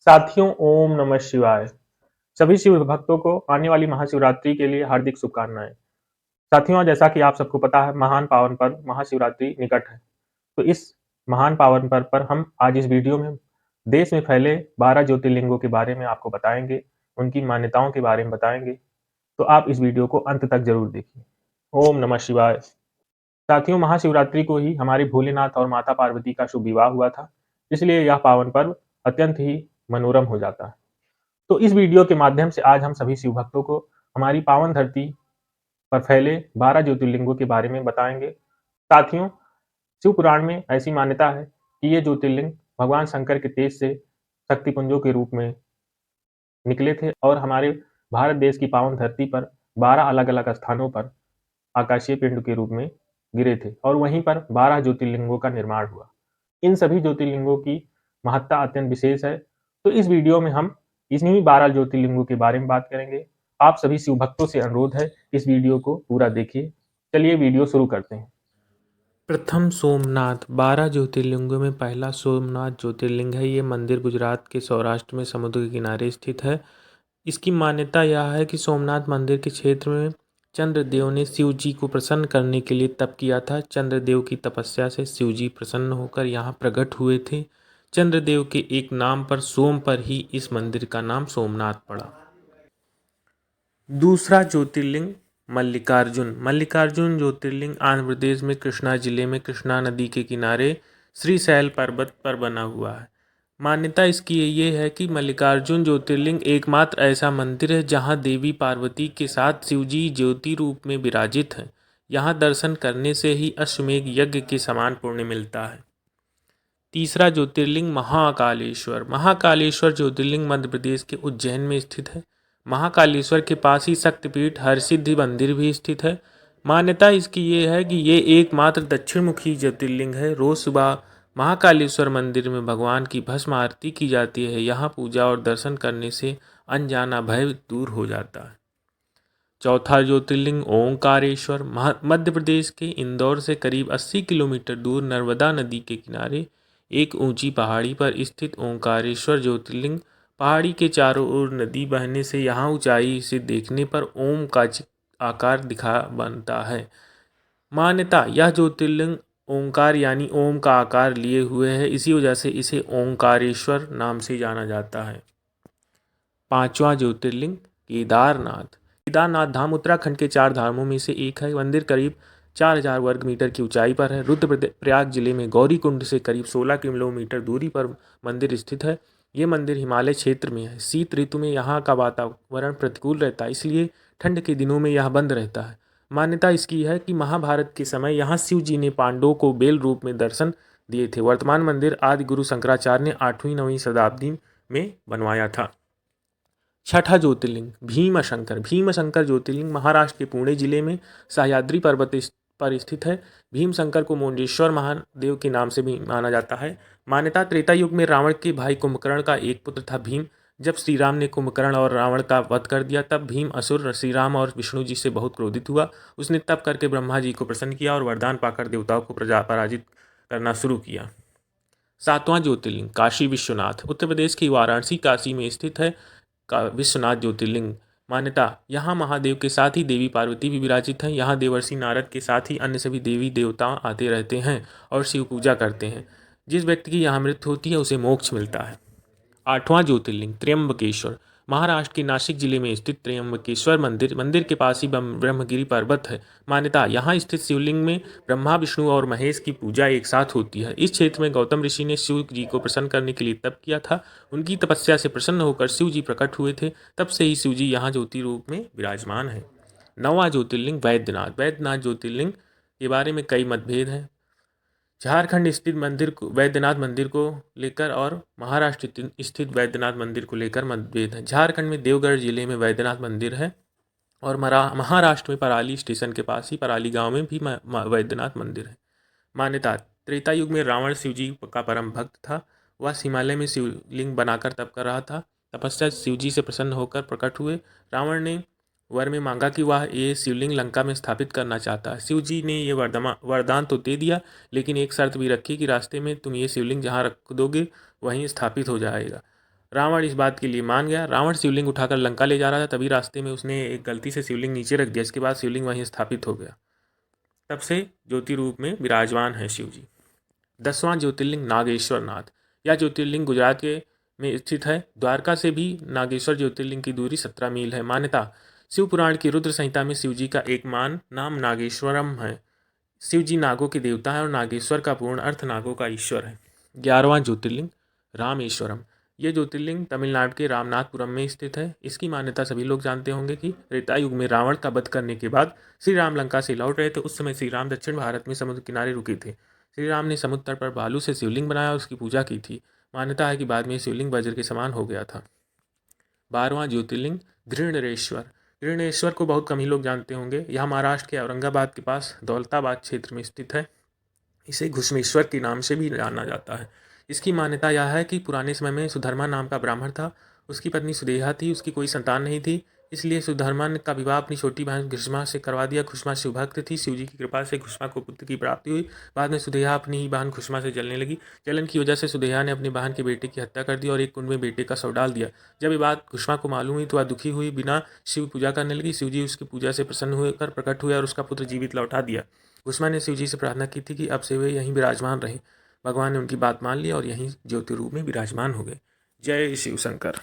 साथियों, ओम नमः शिवाय। सभी शिव भक्तों को आने वाली महाशिवरात्रि के लिए हार्दिक शुभकामनाएं। साथियों, जैसा कि आप सबको पता है, महान पावन पर्व महाशिवरात्रि निकट है। तो इस महान पावन पर्व पर हम आज इस वीडियो में देश में फैले 12 ज्योतिर्लिंगों के बारे में आपको बताएंगे, उनकी मान्यताओं के बारे में बताएंगे। तो आप इस वीडियो को अंत तक जरूर देखिए। ओम नमः शिवाय। साथियों, महाशिवरात्रि को ही हमारे भोलेनाथ और माता पार्वती का शुभ विवाह हुआ था, इसलिए यह पावन पर्व अत्यंत ही मनोरम हो जाता है। तो इस वीडियो के माध्यम से आज हम सभी शिव भक्तों को हमारी पावन धरती पर फैले 12 ज्योतिर्लिंगों के बारे में बताएंगे। साथियों, शिव पुराण में ऐसी मान्यता है कि ये ज्योतिर्लिंग भगवान शंकर के तेज से शक्तिपुंजों के रूप में निकले थे और हमारे भारत देश की पावन धरती पर 12 अलग अलग स्थानों पर आकाशीय पिंड के रूप में गिरे थे और वहीं पर 12 ज्योतिर्लिंगों का निर्माण हुआ। इन सभी ज्योतिर्लिंगों की महत्ता अत्यंत विशेष है। तो इस वीडियो में हम इन्हीं 12 ज्योतिर्लिंगों के बारे में बात करेंगे। आप सभी शिव भक्तों से अनुरोध है, इस वीडियो को पूरा देखिए। चलिए वीडियो शुरू करते हैं। प्रथम सोमनाथ 12 ज्योतिर्लिंगों में पहला सोमनाथ ज्योतिर्लिंग है। ये मंदिर गुजरात के सौराष्ट्र में समुद्र के किनारे स्थित है। इसकी मान्यता यह है कि सोमनाथ मंदिर के क्षेत्र में चंद्रदेव ने शिव जी को प्रसन्न करने के लिए तप किया था। चंद्रदेव की तपस्या से शिव जी प्रसन्न होकर यहाँ प्रकट हुए थे। चंद्रदेव के एक नाम पर सोम पर ही इस मंदिर का नाम सोमनाथ पड़ा। दूसरा ज्योतिर्लिंग मल्लिकार्जुन ज्योतिर्लिंग आंध्र प्रदेश में कृष्णा जिले में कृष्णा नदी के किनारे श्रीशैल पर्वत पर बना हुआ है। मान्यता इसकी ये है कि मल्लिकार्जुन ज्योतिर्लिंग एकमात्र ऐसा मंदिर है जहां देवी पार्वती के साथ शिवजी ज्योति रूप में विराजित हैं। यहां दर्शन करने से ही अश्वमेध यज्ञ के समान पुण्य मिलता है। तीसरा ज्योतिर्लिंग महाकालेश्वर ज्योतिर्लिंग मध्य प्रदेश के उज्जैन में स्थित है। महाकालेश्वर के पास ही शक्तिपीठ हरसिद्धि मंदिर भी स्थित है। मान्यता इसकी ये है कि ये एकमात्र दक्षिण मुखी ज्योतिर्लिंग है। रोज सुबह महाकालेश्वर मंदिर में भगवान की भस्म आरती की जाती है। यहाँ पूजा और दर्शन करने से अनजाना भय दूर हो जाता है। चौथा ज्योतिर्लिंग ओंकारेश्वर मध्य प्रदेश के इंदौर से करीब 80 किलोमीटर दूर नर्मदा नदी के किनारे एक ऊंची पहाड़ी पर स्थित ओंकारेश्वर ज्योतिर्लिंग। पहाड़ी के चारों ओर नदी बहने से यहाँ ऊंचाई से देखने पर ओम का आकार दिखा बनता है। मान्यता यह ज्योतिर्लिंग ओंकार यानी ओम का आकार लिए हुए है, इसी वजह से इसे ओंकारेश्वर नाम से जाना जाता है। पांचवा ज्योतिर्लिंग केदारनाथ धाम उत्तराखंड के 4 धामों में से एक है। मंदिर करीब 4000 वर्ग मीटर की ऊंचाई पर है। रुद्रप्रयाग जिले में गौरीकुंड से करीब 16 किलोमीटर दूरी पर मंदिर स्थित है। ये मंदिर हिमालय क्षेत्र में है। शीत ऋतु में यहाँ का वातावरण प्रतिकूल रहता है, इसलिए ठंड के दिनों में यह बंद रहता है। मान्यता इसकी है कि महाभारत के समय यहाँ शिव जी ने पांडवों को बेल रूप में दर्शन दिए थे। वर्तमान मंदिर आदि गुरु शंकराचार्य ने 8वीं-9वीं शताब्दी में बनवाया था। छठा ज्योतिर्लिंग भीमशंकर ज्योतिर्लिंग महाराष्ट्र के पुणे जिले में सह्याद्री पर्वत पर स्थित है। भीमशंकर को मुंडेश्वर महादेव के नाम से भी माना जाता है। मान्यता त्रेता युग में रावण के भाई कुंभकर्ण का एक पुत्र था भीम। जब श्री राम ने कुंभकर्ण और रावण का वध कर दिया, तब भीम असुर श्री राम और विष्णु जी से बहुत क्रोधित हुआ। उसने तप करके ब्रह्मा जी को प्रसन्न किया और वरदान पाकर देवताओं को पराजित करना शुरू किया। सातवां ज्योतिर्लिंग काशी विश्वनाथ उत्तर प्रदेश की वाराणसी काशी में स्थित है। का विश्वनाथ ज्योतिर्लिंग मान्यता यहाँ महादेव के साथ ही देवी पार्वती भी विराजित हैं। यहाँ देवर्षि नारद के साथ ही अन्य सभी देवी देवता आते रहते हैं और शिव पूजा करते हैं। जिस व्यक्ति की यहाँ मृत्यु होती है उसे मोक्ष मिलता है। आठवां ज्योतिर्लिंग त्र्यंबकेश्वर महाराष्ट्र के नासिक जिले में स्थित त्र्यंबकेश्वर मंदिर के पास ही ब्रह्मगिरी पर्वत है। मान्यता यहाँ स्थित शिवलिंग में ब्रह्मा विष्णु और महेश की पूजा एक साथ होती है। इस क्षेत्र में गौतम ऋषि ने शिव जी को प्रसन्न करने के लिए तप किया था। उनकी तपस्या से प्रसन्न होकर शिव जी प्रकट हुए थे। तब से ही शिव जी यहाँ ज्योति रूप में विराजमान है। नौवां ज्योतिर्लिंग वैद्यनाथ ज्योतिर्लिंग के बारे में कई मतभेद हैं। झारखंड स्थित वैद्यनाथ मंदिर को लेकर और महाराष्ट्र स्थित वैद्यनाथ मंदिर को लेकर मतभेद है। झारखंड में देवगढ़ जिले में वैद्यनाथ मंदिर है और महाराष्ट्र में पराली स्टेशन के पास ही पराली गांव में भी वैद्यनाथ मंदिर है। मान्यता त्रेता युग में रावण शिव जी का परम भक्त था। वह हिमालय में शिवलिंग बनाकर तप कर रहा था। तपस्या शिव जी से प्रसन्न होकर प्रकट हुए। रावण ने वर में मांगा कि वह ये शिवलिंग लंका में स्थापित करना चाहता है। शिव जी ने ये वरदान तो दे दिया, लेकिन एक शर्त भी रखी कि रास्ते में तुम ये शिवलिंग जहाँ रख दोगे वहीं स्थापित हो जाएगा। रावण इस बात के लिए मान गया। रावण शिवलिंग उठाकर लंका ले जा रहा था, तभी रास्ते में उसने एक गलती से शिवलिंग नीचे रख दिया। इसके बाद शिवलिंग वहीं स्थापित हो गया। तब से ज्योति रूप में विराजमान है शिव जी। 10वां ज्योतिर्लिंग नागेश्वर नाथ। यह ज्योतिर्लिंग गुजरात के में स्थित है। द्वारका से भी नागेश्वर ज्योतिर्लिंग की दूरी 17 मील है। मान्यता, शिव पुराण की रुद्र संहिता में शिव जी का एक नाम नागेश्वरम है। शिव जी नागों के देवता हैं और नागेश्वर का पूर्ण अर्थ नागों का ईश्वर है। 11वां ज्योतिर्लिंग रामेश्वरम। ये ज्योतिर्लिंग तमिलनाडु के रामनाथपुरम में स्थित है। इसकी मान्यता सभी लोग जानते होंगे कि त्रेता युग में रावण का वध करने के बाद श्री राम लंका से लौट रहे थे। उस समय श्री राम दक्षिण भारत में समुद्र किनारे रुके थे। श्री राम ने समुद्र तट पर बालू से शिवलिंग बनाया और उसकी पूजा की थी। मान्यता है कि बाद में शिवलिंग वज्र के समान हो गया था। 12वां ज्योतिर्लिंग घृणेश्वर। घृणेश्वर को बहुत कम ही लोग जानते होंगे। यह महाराष्ट्र के औरंगाबाद के पास दौलताबाद क्षेत्र में स्थित है। इसे घुश्मेश्वर के नाम से भी जाना जाता है। इसकी मान्यता यह है कि पुराने समय में सुधर्मा नाम का ब्राह्मण था। उसकी पत्नी सुदेहा थी। उसकी कोई संतान नहीं थी, इसलिए सुधर्मा का विवाह अपनी छोटी बहन घुश्मा से करवा दिया। घुश्मा शिवभक्त थी। शिवजी की कृपा से घुश्मा को पुत्र की प्राप्ति हुई। बाद में सुदेहा अपनी ही बहन घुश्मा से जलने लगी। जलन की वजह से सुदेहा ने अपनी बहन के बेटे की हत्या कर दी और एक कुंड में बेटे का शव डाल दिया। जब ये बात घुश्मा को मालूम हुई तो वह दुखी हुई बिना शिव पूजा करने लगी। शिवजी उसकी पूजा से प्रसन्न होकर प्रकट हुए और उसका पुत्र जीवित लौटा दिया। घुश्मा ने शिवजी से प्रार्थना की थी कि अब से वे यहीं विराजमान रहे। भगवान ने उनकी बात मान ली और यहीं ज्योति रूप में विराजमान हो गए। जय शिव शंकर।